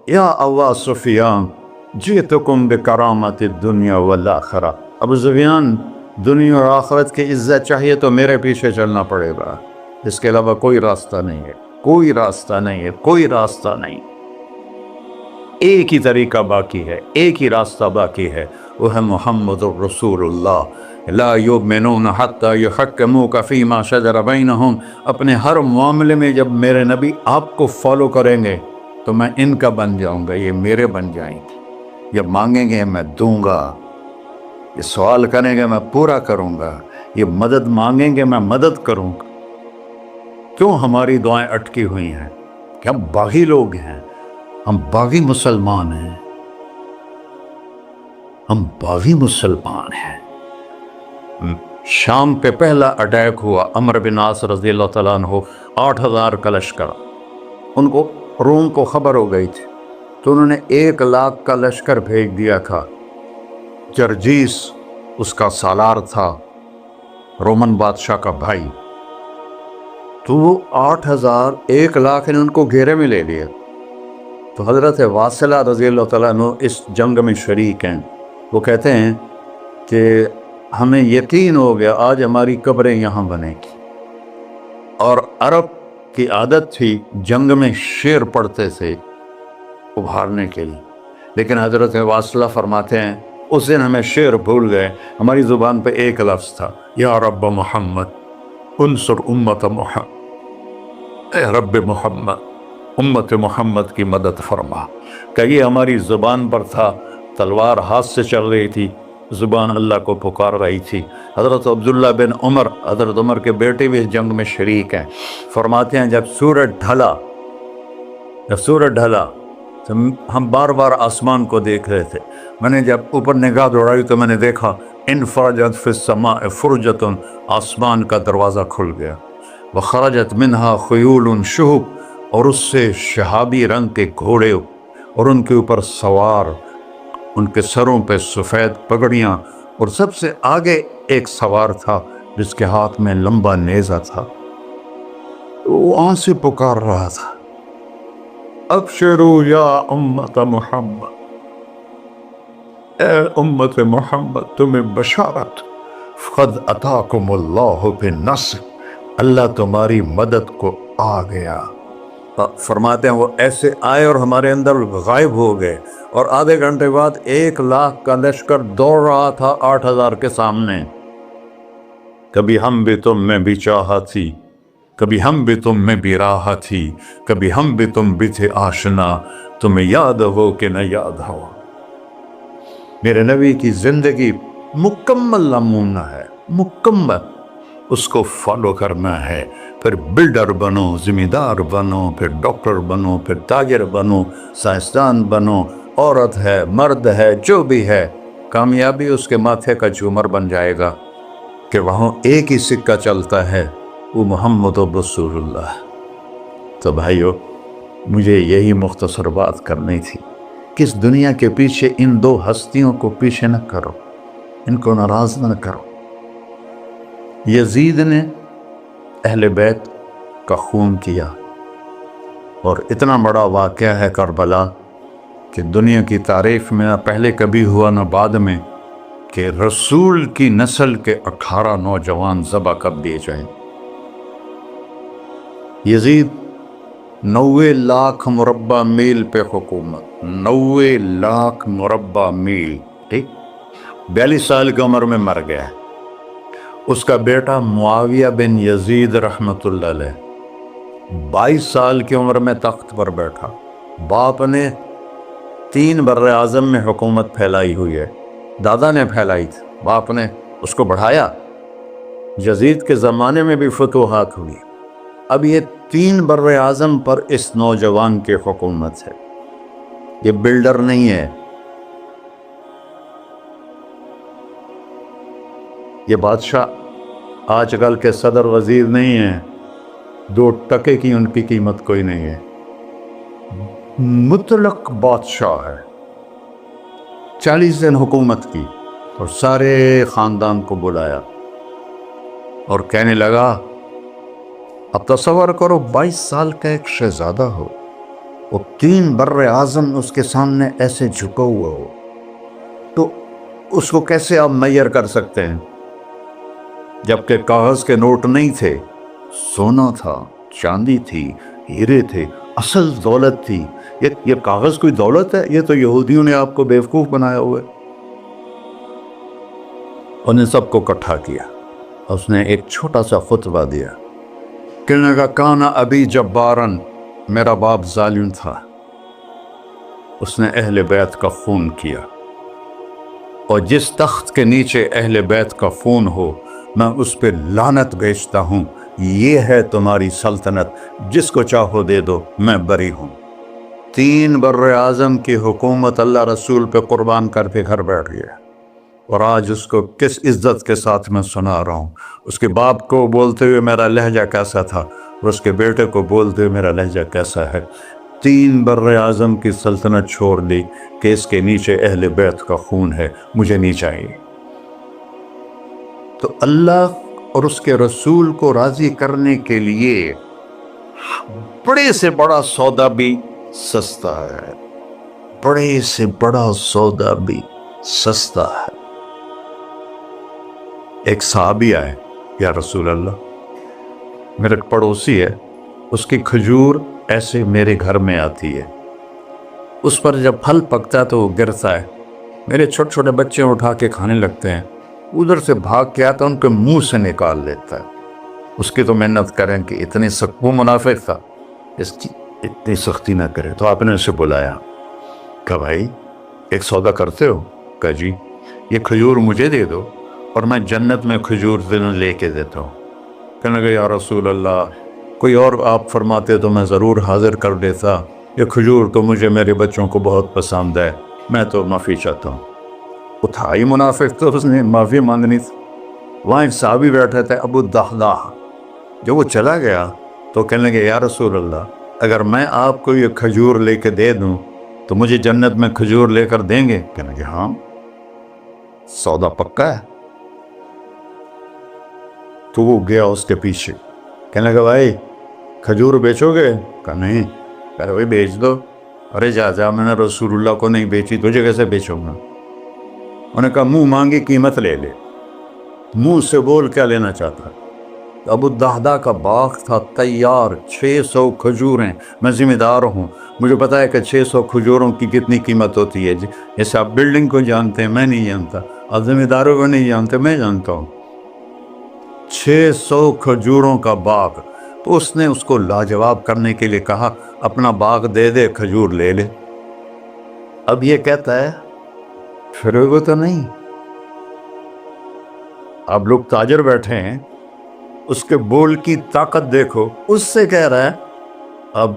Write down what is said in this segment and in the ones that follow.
یا ابا سفیان جئتکم بکرامت الدنیا والآخرہ، ابو سفیان دنیا اور آخرت کی عزت چاہیے تو میرے پیچھے چلنا پڑے گا، اس کے علاوہ کوئی راستہ نہیں ہے، کوئی راستہ نہیں ہے، کوئی راستہ نہیں۔ ایک ہی طریقہ باقی ہے، ایک ہی راستہ باقی ہے، وہ ہے محمد الرسول اللہ۔ لا یؤمنون حتی یحکموک فیما شجر بینہم، اپنے ہر معاملے میں جب میرے نبی آپ کو فالو کریں گے تو میں ان کا بن جاؤں گا، یہ میرے بن جائیں گے۔ یہ مانگیں گے میں دوں گا، یہ سوال کریں گے میں پورا کروں گا، یہ مدد مانگیں گے میں مدد کروں گا۔ کیوں ہماری دعائیں اٹکی ہوئی ہیں؟ کہ ہم باغی لوگ ہیں، ہم باغی مسلمان ہیں، ہم باغی مسلمان ہیں۔ شام پہ پہلا اٹیک ہوا، عمرو بن عاص رضی اللہ تعالیٰ عنہ، 8,000 کا لشکر، ان کو روم کو خبر ہو گئی تھی تو انہوں نے 1,00,000 کا لشکر بھیج دیا تھا۔ جرجیس اس کا سالار تھا، رومن بادشاہ کا بھائی، تو وہ 8,000 1,00,000 نے ان کو گھیرے میں لے لیا۔ تو حضرت واصلہ رضی اللہ تعالیٰ عنہ اس جنگ میں شریک ہیں، وہ کہتے ہیں کہ ہمیں یقین ہو گیا آج ہماری قبریں یہاں بنے گی، اور عرب کی عادت تھی جنگ میں شعر پڑھتے تھے ابھارنے کے لیے، لیکن حضرت واصلہ فرماتے ہیں اس دن ہمیں شعر بھول گئے، ہماری زبان پہ ایک لفظ تھا، یا رب محمد انصر امت محمد، اے رب محمد امت محمد کی مدد فرما۔ کہ یہ ہماری زبان پر تھا، تلوار ہاتھ سے چل رہی تھی، زبان اللہ کو پکار رہی تھی۔ حضرت عبداللہ بن عمر، حضرت عمر کے بیٹے بھی اس جنگ میں شریک ہیں، فرماتے ہیں جب سورج ڈھلا تو ہم بار بار آسمان کو دیکھ رہے تھے، میں نے جب اوپر نگاہ دوڑائی تو میں نے دیکھا انفرجت فی السماء فرجۃ، آسمان کا دروازہ کھل گیا، وخرجت منہا خیول شہب، اور اس سے شہابی رنگ کے گھوڑے اور ان کے اوپر سوار، ان کے سروں پہ سفید پگڑیاں، اور سب سے آگے ایک سوار تھا جس کے ہاتھ میں لمبا نیزہ تھا، وہ وہاں سے پکار رہا تھا، ابشروا یا امت محمد، اے امت محمد تمہیں بشارت، قد اتاکم اللہ بالنصر، اللہ تمہاری مدد کو آ گیا۔ فرماتے ہیں وہ ایسے آئے اور ہمارے اندر غائب ہو گئے، اور آدھے گھنٹے بعد 1,00,000 کا لشکر دوڑ رہا تھا 8,000 کے سامنے۔ کبھی ہم بھی تم میں بھی چاہا تھی، کبھی ہم بھی تم میں بھی راہ تھی، کبھی ہم بھی تم بھی تھے آشنا، تمہیں یاد ہو کہ نہ یاد ہو۔ میرے نبی کی زندگی مکمل نمونہ ہے، مکمل، اس کو فالو کرنا ہے، پھر بلڈر بنو، ذمہ دار بنو، پھر ڈاکٹر بنو، پھر تاجر بنو، سائنسدان بنو، عورت ہے مرد ہے جو بھی ہے، کامیابی اس کے ماتھے کا جھومر بن جائے گا کہ وہاں ایک ہی سکہ چلتا ہے، وہ محمد رسول اللہ۔ تو بھائیو، مجھے یہی مختصر بات کرنی تھی کہ اس دنیا کے پیچھے ان دو ہستیوں کو پیچھے نہ کرو، ان کو ناراض نہ کرو۔ یزید نے اہل بیت کا خون کیا، اور اتنا بڑا واقعہ ہے کربلا کہ دنیا کی تاریخ میں نہ پہلے کبھی ہوا نہ بعد میں کہ رسول کی نسل کے 18 نوجوان ذبح کر دیے جائیں۔ یزید 90 لاکھ مربع میل پہ حکومت، 90 لاکھ مربع میل، ٹھیک، 42 سال کی عمر میں مر گیا ہے۔ اس کا بیٹا معاویہ بن یزید رحمت اللہ علیہ 22 سال کی عمر میں تخت پر بیٹھا۔ باپ نے 3 بر اعظم میں حکومت پھیلائی ہوئی ہے، دادا نے پھیلائی تھی، باپ نے اس کو بڑھایا۔ یزید کے زمانے میں بھی فتوحات ہوئی، اب یہ 3 بر اعظم پر اس نوجوان کی حکومت ہے، یہ بلڈر نہیں ہے، یہ بادشاہ آج کل کے صدر وزیر نہیں ہیں، 2 ٹکے کی ان کی قیمت کوئی نہیں ہے، مطلق بادشاہ ہے۔ 40 دن حکومت کی اور سارے خاندان کو بلایا اور کہنے لگا، اب تصور کرو 22 سال کا ایک شہزادہ ہو، وہ 3 بر اعظم اس کے سامنے ایسے جھکا ہوا ہو تو اس کو کیسے آپ میئر کر سکتے ہیں؟ جبکہ کاغذ کے نوٹ نہیں تھے، سونا تھا، چاندی تھی، ہیرے تھے، اصل دولت تھی۔ یہ کاغذ کوئی دولت ہے؟ یہ تو یہودیوں نے آپ کو بیوقوف بنایا ہوا ہے۔ انہیں سب کو اکٹھا کیا، اس نے ایک چھوٹا سا خطبہ دیا، کہنے کا کانا ابی جبارن، میرا باپ ظالم تھا، اس نے اہل بیت کا خون کیا، اور جس تخت کے نیچے اہل بیت کا خون ہو میں اس پہ لعنت بھیجتا ہوں، یہ ہے تمہاری سلطنت، جس کو چاہو دے دو، میں بری ہوں۔ 3 بر اعظم کی حکومت اللہ رسول پہ قربان کر کے گھر بیٹھ گیا، اور آج اس کو کس عزت کے ساتھ میں سنا رہا ہوں۔ اس کے باپ کو بولتے ہوئے میرا لہجہ کیسا تھا، اور اس کے بیٹے کو بولتے ہوئے میرا لہجہ کیسا ہے۔ 3 بر اعظم کی سلطنت چھوڑ دی کہ اس کے نیچے اہل بیت کا خون ہے، مجھے نہیں چاہیے۔ تو اللہ اور اس کے رسول کو راضی کرنے کے لیے بڑے سے بڑا سودا بھی سستا ہے، بڑے سے بڑا سودا بھی سستا ہے۔ ایک صحابی آئے، یا رسول اللہ، میرے پڑوسی ہے، اس کی کھجور ایسے میرے گھر میں آتی ہے، اس پر جب پھل پکتا ہے تو وہ گرتا ہے، میرے چھوٹے چھوٹے بچے اٹھا کے کھانے لگتے ہیں، ادھر سے بھاگ کے آتا ان کے منہ سے نکال لیتا ہے۔ اس کی تو محنت کریں کہ اتنی سخت، وہ منافق تھا، اس کی اتنی سختی نہ کرے۔ تو آپ نے اسے بلایا، کہا بھائی ایک سودا کرتے ہو؟ کہا جی، یہ کھجور مجھے دے دو اور میں جنت میں کھجور دن لے کے دیتا ہوں۔ کہنے لگا یا رسول اللہ، کوئی اور آپ فرماتے تو میں ضرور حاضر کر دیتا، یہ کھجور تو مجھے میرے بچوں کو بہت پسند ہے، میں تو معافی چاہتا ہوں۔ اٹھائی منافق، تو اس نے معافی مانگنی تھی۔ وہاں ایک صحابی بیٹھے تھے، ابو الدحداح، جب وہ چلا گیا تو کہنے لگے یا رسول اللہ، اگر میں آپ کو یہ کھجور لے کے دے دوں تو مجھے جنت میں کھجور لے کر دیں گے؟ کہنے لگے ہاں، سودا پکا ہے۔ تو وہ گیا اس کے پیچھے، کہنے لگا بھائی کھجور بیچو گے؟ کہا نہیں۔ کہا بھائی بیچ دو۔ ارے جا، میں نے رسول اللہ کو نہیں بیچی، تجھے کیسے بیچوں گا؟ انہوں نے کہا منہ مانگی قیمت لے لے۔ منہ سے بول کیا لینا چاہتا؟ ابو الدحداح کا باغ تھا تیار، 600 کھجوریں، میں ذمہ دار ہوں، مجھے پتا ہے کہ 600 کھجوروں کی کتنی قیمت ہوتی ہے۔ جیسے آپ بلڈنگ کو جانتے ہیں، میں نہیں جانتا، آپ ذمہ داروں کو نہیں جانتے، میں جانتا ہوں۔ 600 کھجوروں کا باغ۔ تو اس نے اس کو لاجواب کرنے کے لیے کہا اپنا باغ دے دے، کھجور لے لے۔ اب یہ کہتا ہے پھرو تو نہیں، اب لوگ تاجر بیٹھے ہیں، اس کے بول کی طاقت دیکھو، اس سے کہہ رہا ہے اب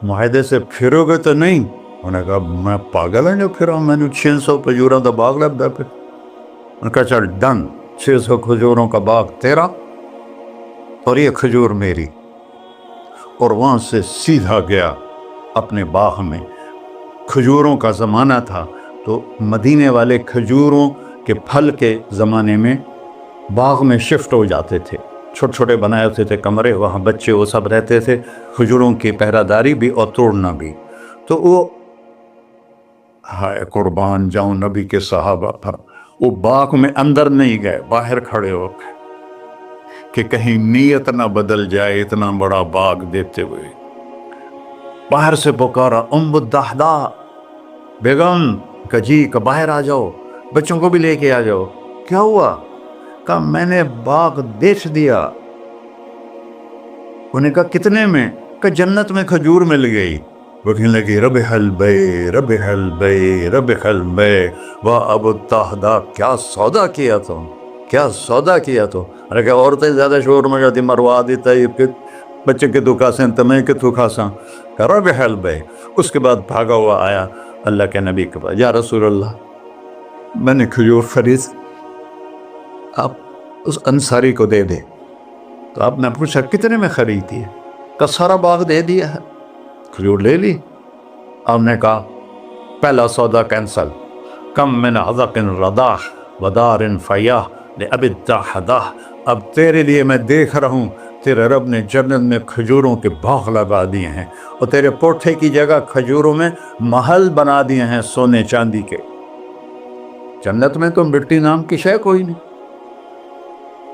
معاہدے سے پھرو گے تو نہیں؟ انہوں نے کہا میں پاگل ہوں جو پھرا ہوں، میں نے 600 کھجوروں کا باغ لگ گیا۔ پھر انہوں نے کہا چل ڈن، 600 کھجوروں کا باغ تیرا اور یہ کھجور میری۔ اور وہاں سے سیدھا گیا اپنے باغ میں۔ کھجوروں کا زمانہ تھا تو مدینے والے کھجوروں کے پھل کے زمانے میں باغ میں شفٹ ہو جاتے تھے، چھوٹے چھوٹے بنائے ہوتے تھے کمرے، وہاں بچے وہ سب رہتے تھے، کھجوروں کی پہرہ داری بھی اور توڑنا بھی۔ تو وہ ہائے قربان جاؤں نبی کے صحابہ پر، وہ باغ میں اندر نہیں گئے، باہر کھڑے ہو کہ کہیں نیت نہ بدل جائے اتنا بڑا باغ دیتے ہوئے۔ باہر سے پکارا ام الدحداح بیگم، کہ جی، کہ باہر آ جاؤ، بچوں کو بھی لے کے آ جاؤ۔ کیا ہوا؟ کہا میں نے باغ بیچ دیا۔ انہوں نے کہا کتنے میں؟ کہ جنت میں کھجور مل گئی۔ وہ کہنے لگی ربح البیع ربح البیع ربح البیع، واہ ابو الدحداح کیا سودا کیا تو، کیا سودا کیا تو۔ ارے کہ عورتیں زیادہ شور میں جاتی، مروا دیتا ہے کہ بچے کے تو کھاسیں تمہیں کہ تو کھاساں، کہ ربح البیع۔ اس کے بعد بھاگا ہوا آیا اللہ کے نبی کے پاس، یا رسول اللہ میں نے کھجور خرید، آپ اس انصاری کو دے دے۔ تو آپ نے پوچھا کتنے میں خریدی ہے؟ کہ سارا باغ دے دیا ہے، کھجور لے لی۔ آپ نے کہا پہلا سودا کینسل، کم من عذق رداح ودار فیاح لأبی الدحداح۔ اب تیرے لیے میں دیکھ رہا ہوں تیرے رب نے جنت میں کھجوروں کے باغ لگا دیے ہیں، اور تیرے کوٹھے کی جگہ کھجوروں میں محل بنا دیے ہیں سونے چاندی کے۔ جنت میں تو مٹی نام کی شے کوئی نہیں،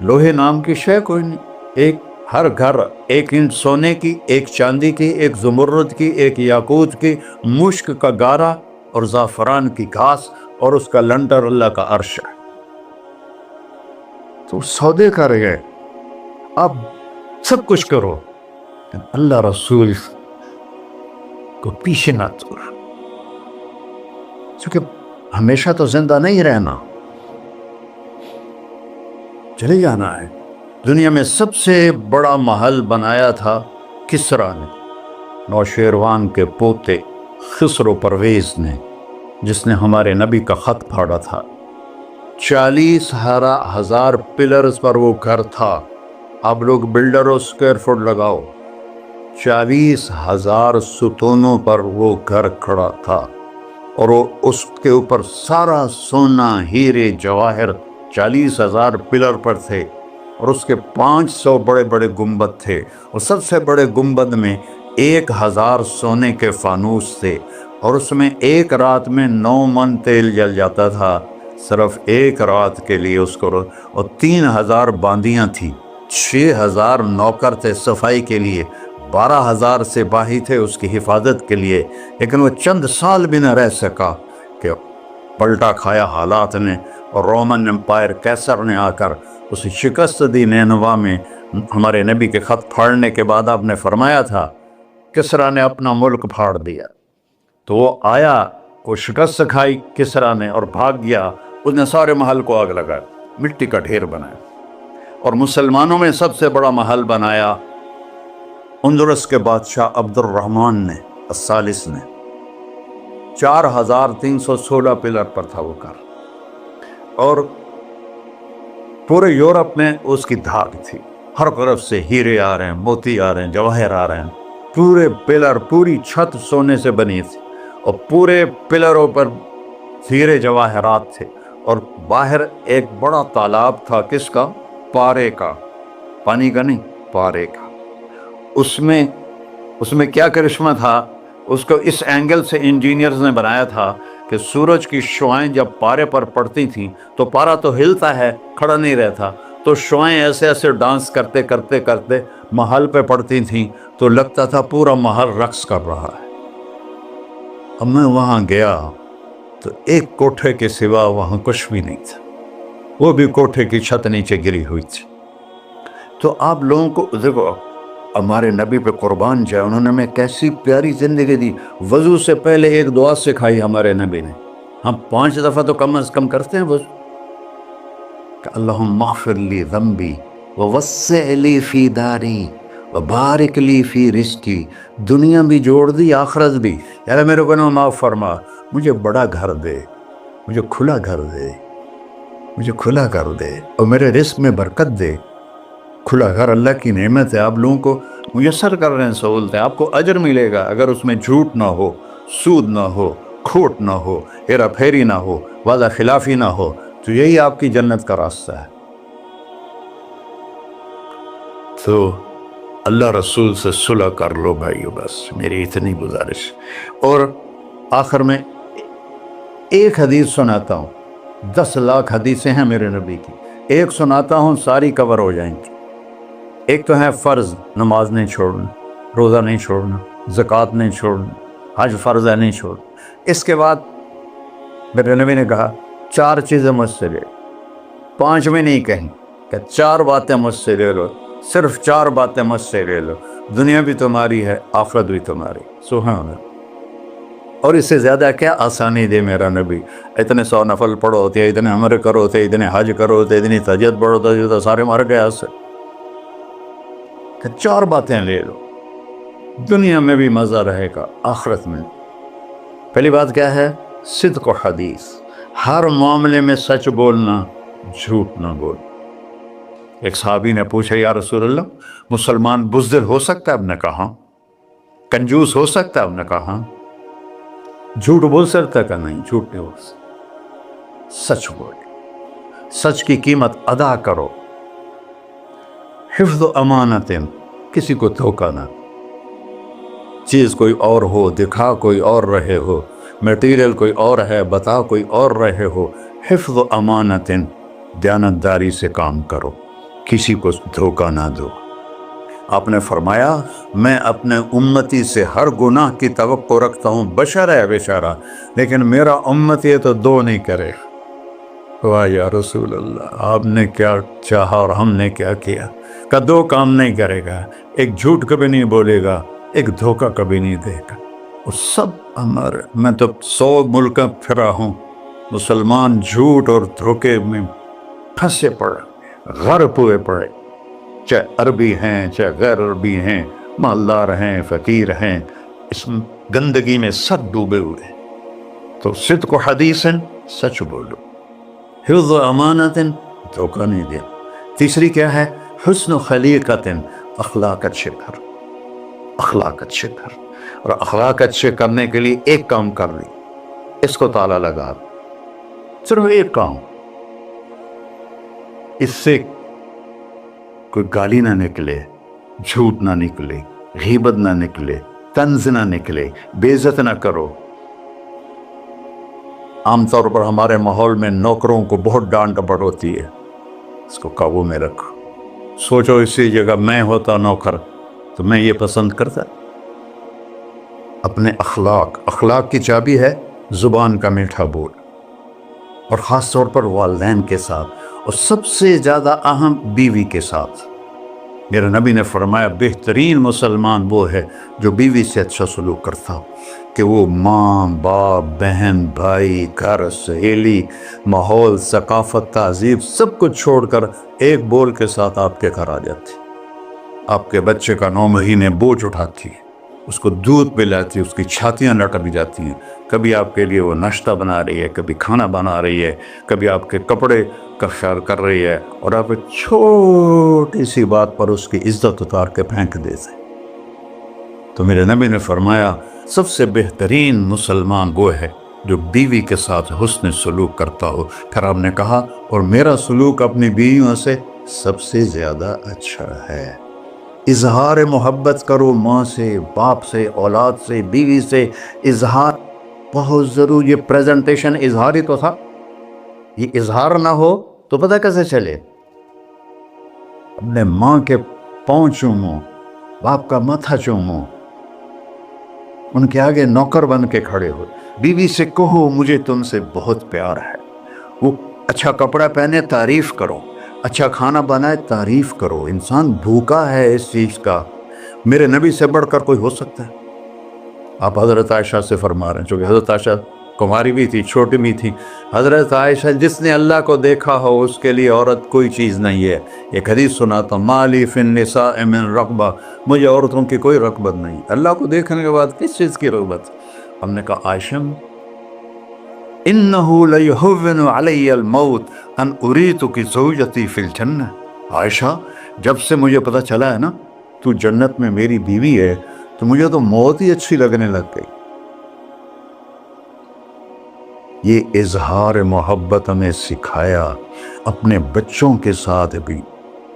لوہے نام کی شے کوئی نہیں۔ ایک ہر گھر ایک اینٹ سونے کی، ایک چاندی کی، ایک زمرد کی، ایک یاقوت کی، مشک کا گارا اور زعفران کی گھاس، اور اس کا لنٹر اللہ کا عرش ہے۔ تو سودے کر گئے، اب سب کچھ کرو، لیکن اللہ رسول کو پیچھے نہ توڑ، کیونکہ ہمیشہ تو زندہ نہیں رہنا، چلے جانا ہے۔ دنیا میں سب سے بڑا محل بنایا تھا کسریٰ نے، نوشیروان کے پوتے خسرو پرویز نے، جس نے ہمارے نبی کا خط پھاڑا تھا۔ 40,000 پلرز پر وہ گھر تھا۔ آپ لوگ بلڈروں اسکوائر فٹ لگاؤ، 40,000 ستونوں پر وہ گھر کھڑا تھا، اور وہ اس کے اوپر سارا سونا ہیرے جواہر 40,000 پلر پر تھے، اور اس کے 500 بڑے بڑے گنبد تھے، اور سب سے بڑے گنبد میں 1,000 سونے کے فانوس تھے، اور اس میں ایک رات میں 9 من تیل جل جاتا تھا، صرف ایک رات کے لیے اس کو، اور 3,000 باندیاں تھیں، 6,000 نوکر تھے صفائی کے لیے، 12,000 سپاہی تھے اس کی حفاظت کے لیے، لیکن وہ چند سال بھی نہ رہ سکا کہ پلٹا کھایا حالات نے، اور رومن امپائر کیسر نے آ کر اسے شکست دی۔ نینوا میں ہمارے نبی کے خط پھاڑنے کے بعد آپ نے فرمایا تھا کسریٰ نے اپنا ملک پھاڑ دیا، تو وہ آیا، وہ شکست کھائی کسریٰ نے اور بھاگ گیا، اس نے سارے محل کو آگ لگایا، مٹی کا ڈھیر بنایا، اور مسلمانوں میں سب سے بڑا محل بنایا اندلس کے بادشاہ عبد الرحمن نے الثالث نے، 4,316 پلر پر تھا وہ گھر، اور پورے یورپ میں اس کی دھاک تھی، ہر طرف سے ہیرے آ رہے ہیں، موتی آ رہے ہیں، جواہر آ رہے ہیں، پورے پلر، پوری چھت سونے سے بنی تھی، اور پورے پلروں پر ہیرے جواہرات تھے، اور باہر ایک بڑا تالاب تھا، کس کا؟ پارے کا، پانی کا نہیں، پارے کا۔ اس میں کیا کرشمہ تھا، اس کو اس اینگل سے انجینئرز نے بنایا تھا کہ سورج کی شعائیں جب پارے پر پڑتی تھیں تو پارا تو ہلتا ہے، کھڑا نہیں رہتا، تو شعائیں ایسے ایسے ڈانس کرتے کرتے کرتے محل پہ پڑتی تھیں، تو لگتا تھا پورا محل رقص کر رہا ہے۔ اب میں وہاں گیا تو ایک کوٹھے کے سوا وہاں کچھ بھی نہیں تھا، وہ بھی کوٹھے کی چھت نیچے گری ہوئی تھی۔ تو آپ لوگوں کو دیکھو، ہمارے نبی پہ قربان جائے، انہوں نے ہمیں کیسی پیاری زندگی دی۔ وضو سے پہلے ایک دعا سکھائی ہمارے نبی نے، ہم 5 دفعہ تو کم از کم کرتے ہیں وضو، کہ اللہم اغفر لی ذنبی ووسع لی فی داری وبارک لی فی رزقی، دنیا بھی جوڑ دی، آخرت بھی، یار میرے کو نہ معاف فرما، مجھے بڑا گھر دے، مجھے کھلا گھر دے، مجھے کھلا کر دے، اور میرے رزق میں برکت دے۔ کھلا گھر اللہ کی نعمت ہے، آپ لوگوں کو میسر کر رہے ہیں سہولتیں، آپ کو اجر ملے گا اگر اس میں جھوٹ نہ ہو، سود نہ ہو، کھوٹ نہ ہو، ہیرا پھیری نہ ہو، وعدہ خلافی نہ ہو، تو یہی آپ کی جنت کا راستہ ہے۔ تو اللہ رسول سے صلح کر لو بھائیو، بس میری اتنی گزارش۔ اور آخر میں ایک حدیث سناتا ہوں، 10 لاکھ حدیثیں ہیں میرے نبی کی، ایک سناتا ہوں، ساری کور ہو جائیں گی۔ ایک تو ہے فرض، نماز نہیں چھوڑنا، روزہ نہیں چھوڑنا، زکوٰۃ نہیں چھوڑنا، حج فرض ہے نہیں چھوڑنا۔ اس کے بعد میرے نبی نے کہا 4 چیزیں مجھ سے لے، 5 میں نہیں کہیں، کہ 4 باتیں مجھ سے لے لو، صرف 4 باتیں مجھ سے لے لو، دنیا بھی تمہاری ہے، آخرت بھی تمہاری۔ سبحان اللہ۔ اور اس سے زیادہ کیا آسانی دے میرا نبی، اتنے 100 نفل پڑھو ہوتے، اتنے عمرے کرو ہوتے، اتنے حج کرو ہوتے، اتنی تہجد پڑھو ہوتے، تو سارے مر گئے اس سے، کہ 4 باتیں لے لو، دنیا میں بھی مزہ رہے گا، آخرت میں۔ پہلی بات کیا ہے؟ صدق و حدیث، ہر معاملے میں سچ بولنا، جھوٹ نہ بول۔ ایک صحابی نے پوچھا یا رسول اللہ، مسلمان بزدل ہو سکتا ہے؟ اب نے کہا کنجوس ہو سکتا ہے؟ اب نے کہا جھوٹ بول سکتا ہے؟ کہ نہیں، جھوٹ نہیں بول سکتا، سچ بول، سچ کی قیمت ادا کرو۔ حفظ امانت، کسی کو دھوکہ نہ، چیز کوئی اور ہو، دکھا کوئی اور رہے ہو، میٹیریل کوئی اور ہے، بتا کوئی اور رہے ہو، حفظ امانت، دیانتداری سے کام کرو، کسی کو دھوکہ نہ دو۔ آپ نے فرمایا میں اپنے امتی سے ہر گناہ کی توقع رکھتا ہوں، بشر ہے بیچارہ، لیکن میرا امتی تو دو نہیں کرے۔ واہ یا رسول اللہ، آپ نے کیا چاہا اور ہم نے کیا کیا کہ دو کام نہیں کرے گا، ایک جھوٹ کبھی نہیں بولے گا، ایک دھوکہ کبھی نہیں دے گا۔ وہ سب ہمارے، میں تو 100 ملک پھرا ہوں، مسلمان جھوٹ اور دھوکے میں پھنسے پڑے، غرق ہوئے پڑے، چاہے عربی ہیں چاہے غیر عربی ہیں، مالدار ہیں فقیر ہیں، اس گندگی میں سب ڈوبے ہوئے۔ تو صدق و حدیث، سچ بولو، حفظ امانت، دھوکہ نہیں دیا۔ تیسری کیا ہے؟ حسن خلیقت، اخلاق اچھے کر، اخلاق اچھے کر۔ اور اخلاق اچھے کرنے کے لیے ایک کام کر لی، اس کو تالا لگا، صرف ایک کام، اس سے کوئی گالی نہ نکلے، جھوٹ نہ نکلے، غیبت نہ نکلے، طنز نہ نکلے، بے عزت نہ کرو۔ عام طور پر ہمارے ماحول میں نوکروں کو بہت ڈانٹ ڈپٹ ہوتی ہے، اس کو قابو میں رکھو۔ سوچو اسی جگہ میں ہوتا نوکر تو میں یہ پسند کرتا۔ اپنے اخلاق کی چابی ہے زبان کا میٹھا بول، اور خاص طور پر والدین کے ساتھ، اور سب سے زیادہ اہم بیوی کے ساتھ۔ میرے نبی نے فرمایا بہترین مسلمان وہ ہے جو بیوی سے اچھا سلوک کرتا ہو، کہ وہ ماں باپ بہن بھائی گھر سہیلی ماحول ثقافت تہذیب سب کچھ چھوڑ کر ایک بول کے ساتھ آپ کے گھر آ جاتی، آپ کے بچے کا 9 مہینے بوجھ اٹھاتی، اس کو دودھ پلاتی، اس کی چھاتیاں لٹک جاتی ہیں، کبھی آپ کے لیے وہ ناشتہ بنا رہی ہے، کبھی کھانا بنا رہی ہے، کبھی آپ کے کپڑے کا خیال کر رہی ہے، اور آپ ایک چھوٹی سی بات پر اس کی عزت اتار کے پھینک دیتے۔ تو میرے نبی نے فرمایا سب سے بہترین مسلمان وہ ہے جو بیوی کے ساتھ حسن سلوک کرتا ہو۔ پھر آپ نے کہا اور میرا سلوک اپنی بیویوں سے سب سے زیادہ اچھا ہے۔ اظہار محبت کرو، ماں سے باپ سے اولاد سے بیوی سے، اظہار بہت ضروری۔ یہ پریزنٹیشن اظہار ہی تو تھا، یہ اظہار نہ ہو تو پتہ کیسے چلے؟ اپنے ماں کے پاؤں چومو، باپ کا ماتھا چومو، ان کے آگے نوکر بن کے کھڑے ہو، بیوی سے کہو مجھے تم سے بہت پیار ہے، وہ اچھا کپڑا پہنے تعریف کرو، اچھا کھانا بنائے تعریف کرو۔ انسان بھوکا ہے اس چیز کا، میرے نبی سے بڑھ کر کوئی ہو سکتا ہے؟ آپ حضرت عائشہ سے فرما رہے ہیں، چونکہ حضرت عائشہ کماری بھی تھی، چھوٹی بھی تھی۔ حضرت عائشہ جس نے اللہ کو دیکھا ہو اس کے لیے عورت کوئی چیز نہیں ہے۔ ایک حدیث سناتا ہوں، مالی فی النساء من رغبہ، مجھے عورتوں کی کوئی رغبت نہیں۔ اللہ کو دیکھنے کے بعد کس چیز کی رغبت؟ ہم نے کہا عائشہ انہ لیہون علی الموت ان اریتک زوجتی فی الجنہ، عائشہ جب سے مجھے پتہ چلا ہے نا تو جنت میں میری بیوی ہے تو مجھے تو موت ہی اچھی لگنے لگ گئی۔ یہ اظہار محبت ہمیں سکھایا اپنے بچوں کے ساتھ بھی۔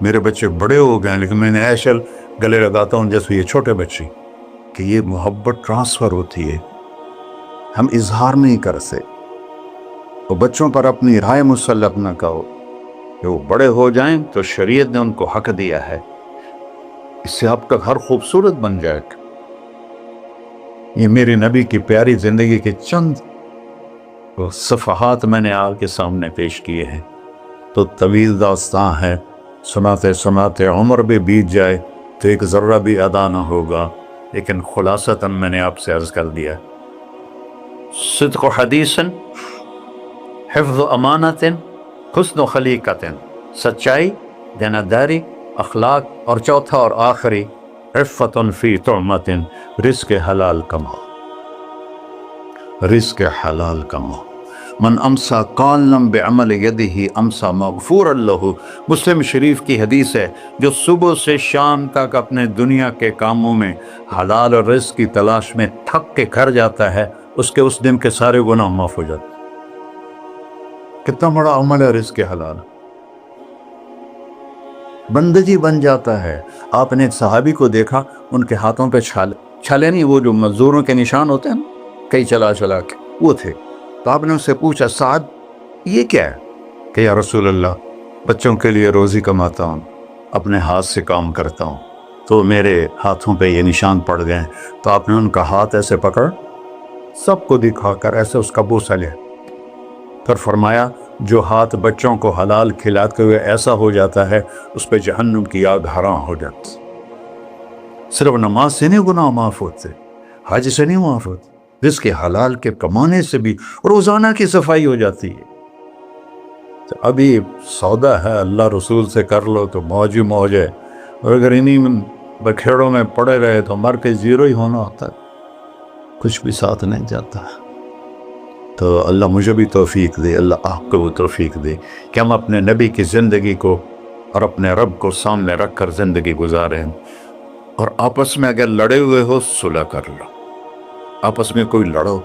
میرے بچے بڑے ہو گئے لیکن میں نے ایشل گلے لگاتا ہوں جیسے یہ چھوٹے بچے، کہ یہ محبت ٹرانسفر ہوتی ہے، ہم اظہار نہیں کر سکتے۔ تو بچوں پر اپنی رائے مسلط نہ کرو، کہ وہ بڑے ہو جائیں تو شریعت نے ان کو حق دیا ہے، اس سے آپ کا گھر خوبصورت بن جائے گا۔ یہ میری نبی کی پیاری زندگی کے چند صفحات میں نے آپ کے سامنے پیش کیے ہیں، تو طویل داستان ہے، سناتے سناتے عمر بھی بیت جائے تو ایک ذرہ بھی ادا نہ ہوگا، لیکن خلاصتاً میں نے آپ سے عرض کر دیا، صدق و حدیث، حفظ و امانت، حسن و خلیقت، سچائی، دیانتداری، اخلاق، اور چوتھا اور آخری عفت فی طعمت، رزق حلال کماؤ، رزق حلال کماؤ۔ من امسا قالا بعمل یدہ امسا مغفورا لہ، مسلم شریف کی حدیث ہے، جو صبح سے شام تک اپنے دنیا کے کاموں میں حلال اور رزق کی تلاش میں تھک کے گھر جاتا ہے، اس کے اس دن کے سارے گناہ معاف ہو جاتے۔ کتنا بڑا عمل ہے رزق حلال! بندگی بن جاتا ہے۔ آپ نے ایک صحابی کو دیکھا، ان کے ہاتھوں پہ چھالے نہیں، وہ جو مزدوروں کے نشان ہوتے ہیں کئی چلا چلا کے، وہ تھے۔ تو آپ نے اس سے پوچھا سعد یہ کیا ہے؟ کہ یا رسول اللہ بچوں کے لیے روزی کماتا ہوں، اپنے ہاتھ سے کام کرتا ہوں، تو میرے ہاتھوں پہ یہ نشان پڑ گئے۔ تو آپ نے ان کا ہاتھ ایسے پکڑ، سب کو دکھا کر ایسے اس کا بوسہ لیا، پھر فرمایا جو ہاتھ بچوں کو حلال کھلاتے ہوئے ایسا ہو جاتا ہے اس پہ جہنم کی آگ حرام ہو جاتی۔ صرف نماز سے نہیں گناہ معاف ہوتے، حج سے نہیں معاف ہوتے، رزق حلال کے کمانے سے بھی روزانہ کی صفائی ہو جاتی ہے۔ تو ابھی سودا ہے اللہ رسول سے کر لو تو موج ہی موج ہے، اور اگر انہیں بکھیڑوں میں پڑے رہے تو مر کے زیرو ہی ہونا ہوتا ہے، کچھ بھی ساتھ نہیں جاتا۔ تو اللہ مجھے بھی توفیق دے، اللہ آپ کو بھی توفیق دے کہ ہم اپنے نبی کی زندگی کو اور اپنے رب کو سامنے رکھ کر زندگی گزاریں، اور آپس میں اگر لڑے ہوئے ہو صلح کر لو، آپس میں کوئی لڑو،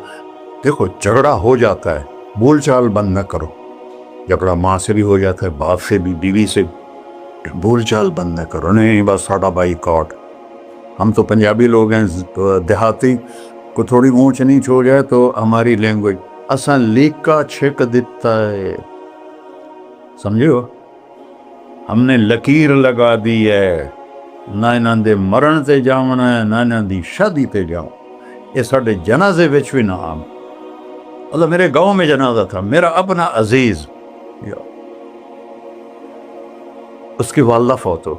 دیکھو جھگڑا ہو جاتا ہے، بول چال بند نہ کرو، جھگڑا ماں سے بھی ہو جاتا ہے، باپ سے بھی، بیوی سے، بول چال بند نہ کرو، نہیں بس ساڈا بائی کاٹ۔ ہم تو پنجابی لوگ ہیں، دیہاتی کو تھوڑی اونچ نیچ ہو جائے تو ہماری لینگویج اساں لیکا چھک دیتا ہے، سمجھو، ہم نے لکیر لگا دی ہے، نہ انہاں دے مرن تے جاونا ہے، نہ انہاں دی شادی تے جاؤ، یہ ساڈے جنازے وچ بھی نہ آم۔ اللہ میرے گاؤں میں جنازہ تھا، میرا اپنا عزیز، اس کی والدہ فوت ہو،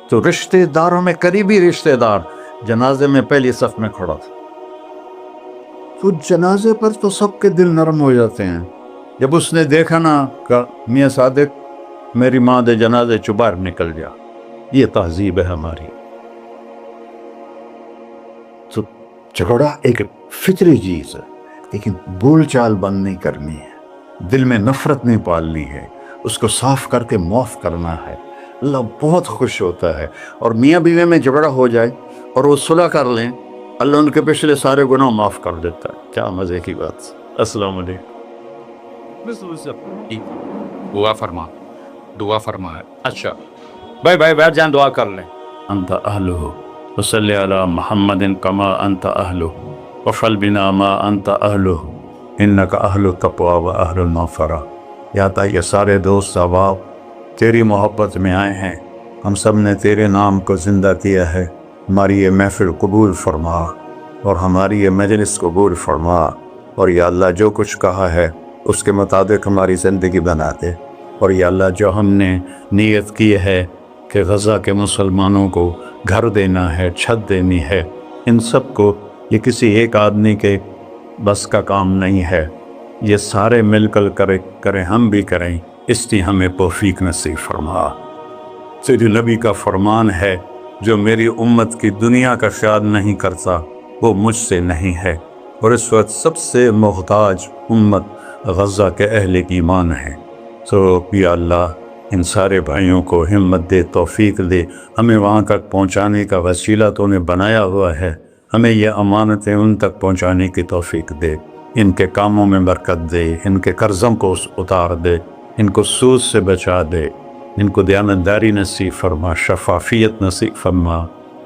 تو رشتہ داروں میں قریبی رشتہ دار جنازے میں پہلی صف میں کھڑا تھا، تو جنازے پر تو سب کے دل نرم ہو جاتے ہیں۔ جب اس نے دیکھا نا کہ میاں صادق میری ماں دے جنازے چوں باہر نکل جا، یہ تہذیب ہے ہماری۔ تو جھگڑا ایک فطری چیز ہے، لیکن بول چال بند نہیں کرنی ہے، دل میں نفرت نہیں پالنی ہے، اس کو صاف کر کے معاف کرنا ہے۔ اللہ بہت خوش ہوتا ہے، اور میاں بیوی میں جھگڑا ہو جائے اور وہ صلح کر لیں، اللہ ان کے پچھلے سارے گناہ معاف کر دیتا ہے۔ کیا مزے کی بات۔ السلام علیکم۔ دعا فرما ہے۔ اچھا بھائی بیٹھ جائیں، دعا کر لیں۔ انت اہلہ وصلی علی محمد کما انت اہلہ وفعل بنا ما انت اہلہ انک اہل التقوی و اہل المغفرہ۔ یا تا یہ سارے دوست احباب تیری محبت میں آئے ہیں، ہم سب نے تیرے نام کو زندہ کیا ہے، ہماری یہ محفل قبول فرما اور ہماری یہ مجلس قبول فرما، اور یا اللہ جو کچھ کہا ہے اس کے مطابق ہماری زندگی بنا دے، اور یا اللہ جو ہم نے نیت کی ہے کہ غزہ کے مسلمانوں کو گھر دینا ہے، چھت دینی ہے، ان سب کو، یہ کسی ایک آدمی کے بس کا کام نہیں ہے، یہ سارے مل کر کریں، ہم بھی کریں، اس لیے ہمیں توفیق نصیب فرما۔ تیرے نبی کا فرمان ہے جو میری امت کی دنیا کا خیال نہیں کرتا وہ مجھ سے نہیں ہے، اور اس وقت سب سے محتاج امت غزہ کے اہل ایمان ہے۔ تو یا اللہ ان سارے بھائیوں کو ہمت دے، توفیق دے، ہمیں وہاں تک پہنچانے کا وسیلہ تو نے بنایا ہوا ہے، ہمیں یہ امانتیں ان تک پہنچانے کی توفیق دے، ان کے کاموں میں برکت دے، ان کے قرضوں کو اتار دے، ان کو سود سے بچا دے، ان کو دیانتداری نصیب فرما، شفافیت نصیب فرما،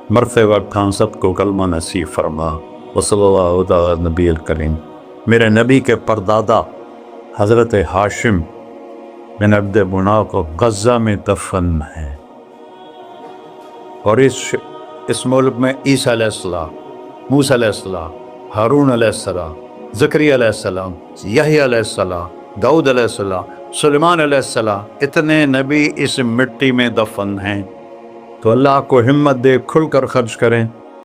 مرتے وقت ہم سب کو کلمہ نصیب فرما۔ وصلی اللہ علی نبی الکریم۔ میرے نبی کے پردادا حضرت ہاشم بن عبد مناف کو غزہ میں دفن ہے، اور اس ملک میں عیسیٰ علیہ السلام، موسیٰ علیہ السلام، ہارون علیہ السلام، زکریا علیہ السلام، یحییٰ علیہ السلام، داؤد علیہ السلام، سلیمان علیہ السلام، اتنے نبی اس مٹی میں دفن ہیں۔ تو اللہ کو ہمت دے، کھل کر خرچ کریں،